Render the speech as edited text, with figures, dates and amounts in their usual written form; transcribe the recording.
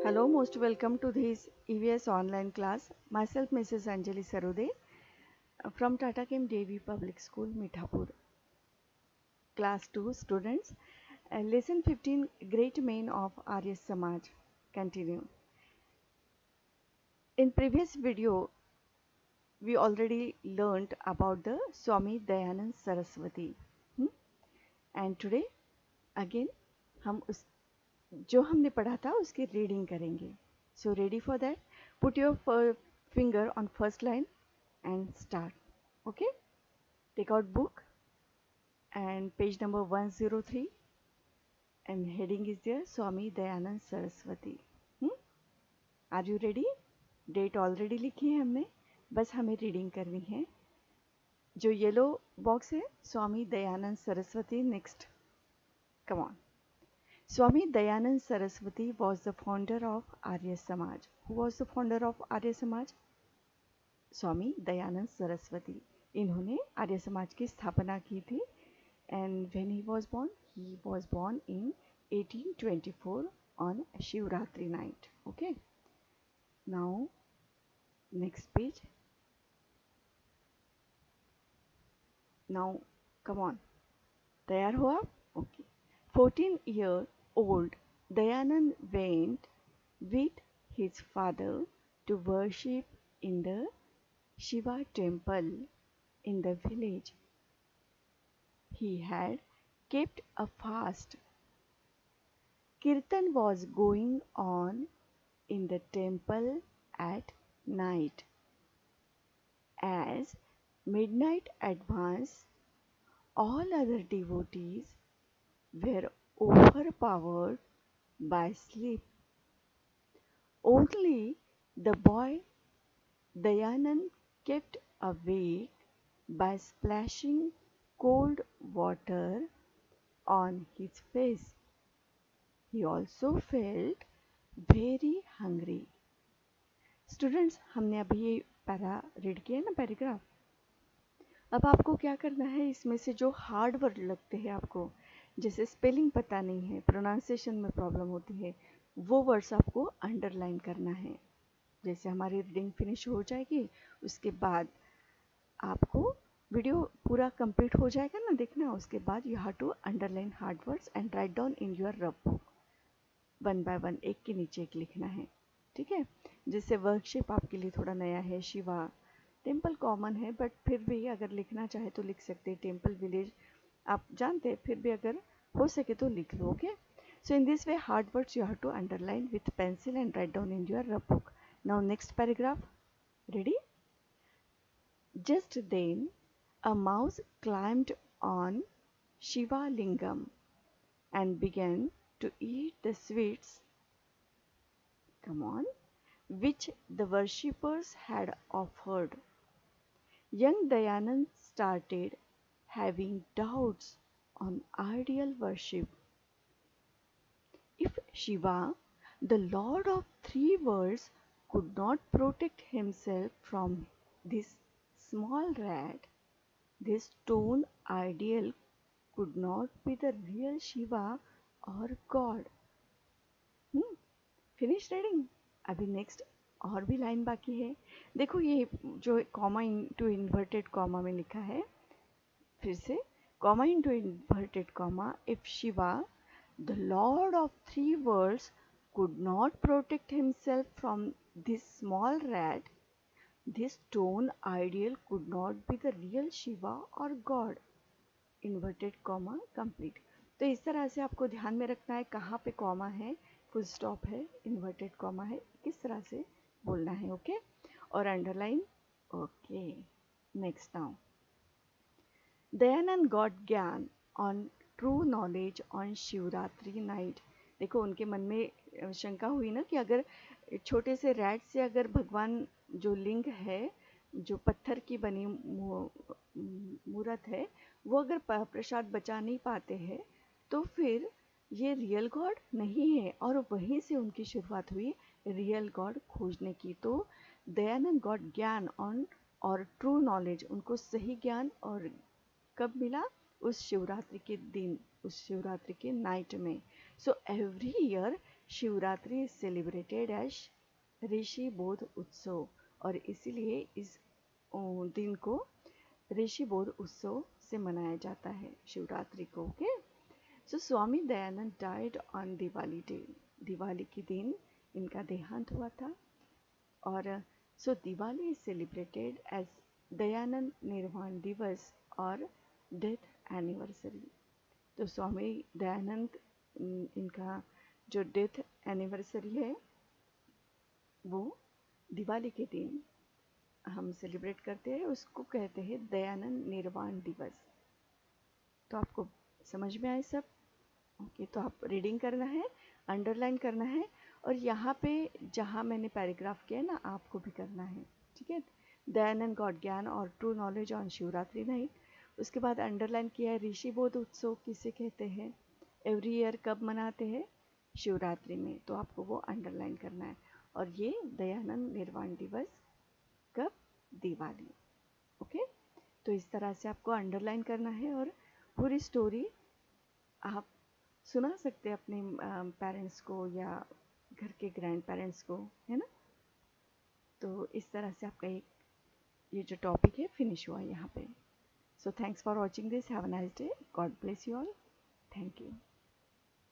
Hello, most welcome to this EVS online class. Myself, Mrs. Anjali Sarude from Tata Chem Devi Public School, Mithapur. Class 2 students. Lesson 15 Great Men of Arya Samaj. Continue. In previous video, we already learned about the Swami Dayanand Saraswati. And today, again, हम उस जो हमने पढ़ा था उसकी reading करेंगे. So ready for that? Put your finger on first line and start. Okay? Take out book and page number 103 and heading is there Swami Dayanand Saraswati. Are you ready? Date already लिखी है हमने, बस हमें reading करनी है. जो yellow box है Swami Dayanand Saraswati. Next, come on. Swami Dayanand Saraswati was the founder of Arya Samaj. Who was the founder of Arya Samaj? स्वामी दयानंद सरस्वती. इन्होंने आर्य समाज की स्थापना की थी. And when he was born in 1824 on Shivratri night. Okay. Now, next page. Now, come on. तैयार हो आप? Okay. 14-year-old Dayanand went with his father to worship in the Shiva temple in the village. He had kept a fast. Kirtan was going on in the temple at night. As midnight advanced, all other devotees were overpowered by sleep. Only the boy Dayanand kept awake by splashing cold water on his face. He also felt very hungry. Students, हमने अभी ये para read किया ना, paragraph. अब आपको क्या करना है, इसमें से जो हार्ड वर्ड लगते हैं आपको, जैसे स्पेलिंग पता नहीं है, प्रोनाउंसिएशन में प्रॉब्लम होती है, वो वर्ड्स आपको अंडरलाइन करना है. जैसे हमारी रीडिंग फिनिश हो जाएगी उसके बाद आपको वीडियो पूरा कंप्लीट हो जाएगा ना देखना. उसके बाद you have to underline hard words and write down in your rough book. 1 by 1 एक के नीचे एक लिखना है. ठीक है. जिससे वर्कशिप आपके लिए थोड़ा नया है. शिवा टेम्पल कॉमन है, बट फिर भी अगर लिखना चाहे तो लिख सकते हैं. टेम्पल विलेज आप जानते हैं, फिर भी अगर हो सके तो लिख लो. Okay. So in this way, hard words you have to underline with pencil and write down in your rough book. Now next paragraph. Ready? Just then, a mouse climbed on Shiva Lingam and began to eat the sweets, come on, which the worshippers had offered. Young Dayanand started having doubts on ideal worship. If Shiva, the Lord of three worlds, could not protect himself from this small rat, this stone ideal could not be the real Shiva or God. Finish reading. अभी next और भी line बाकी है. देखो ये जो comma into inverted comma में लिखा है, फिर से comma into inverted comma. If Shiva the Lord of three worlds could not protect himself from this small rat, this stone ideal could not be the real Shiva or God. Inverted comma complete. तो इस तरह से आपको ध्यान में रखना है कहाँ पे कॉमा है, फुल स्टॉप है, इन्वर्टेड कॉमा है, किस तरह से बोलना है. ओके. और underline. Okay. Next now. Dayanand got gyan on true knowledge on Shivratri night. देखो उनके मन में शंका हुई ना कि अगर छोटे से रैट से अगर भगवान जो लिंग है, जो पत्थर की बनी मूर्त है, वो अगर प्रसाद बचा नहीं पाते हैं तो फिर ये रियल गॉड नहीं है. और वहीं से उनकी शुरुआत हुई रियल गॉड खोजने की. तो दयानंद गॉट ज्ञान ऑन और ट्रू नॉलेज, उनको सही ज्ञान और कब मिला? उस शिवरात्रि के दिन, उस शिवरात्रि के नाइट में. So every year Shivratri is celebrated as Rishi Bodh Utsav, और इसीलिए इस दिन को ऋषि बोध उत्सव से मनाया जाता है शिवरात्रि को। Okay, so Swami Dayanand died on Diwali day, Diwali के दिन इनका देहांत हुआ था। और so Diwali is celebrated as Dayanand Nirvan Diwas और डेथ एनिवर्सरी। तो स्वामी दयानंद इनका जो डेथ एनिवर्सरी है वो दिवाली के दिन हम सेलिब्रेट करते हैं, उसको कहते हैं दयानंद निर्वाण दिवस। तो आपको समझ में आए सब? ओके, तो आप रीडिंग करना है, अंडरलाइन करना है, और यहाँ पे जहाँ मैंने पैराग्राफ किया है ना, आपको भी करना है, ठीक है। दयानंद गॉड ज्ञान और true knowledge on Shivratri night. उसके बाद अंडरलाइन किया है ऋषि बोध उत्सव किसे कहते हैं, एवरी ईयर कब मनाते हैं, शिवरात्रि में, तो आपको वो अंडरलाइन करना है। और ये दयानंद निर्वाण दिवस कब, दिवाली। ओके, तो इस तरह से आपको अंडरलाइन करना है, और पूरी स्टोरी आप सुना सकते हैं अपने पेरेंट्स को या घर के ग्रैंड पेरेंट्स को, है ना। तो इस तरह से आपका एक ये जो टॉपिक है फिनिश हुआ यहाँ पे। So thanks for watching this, have a nice day, God bless you all, thank you.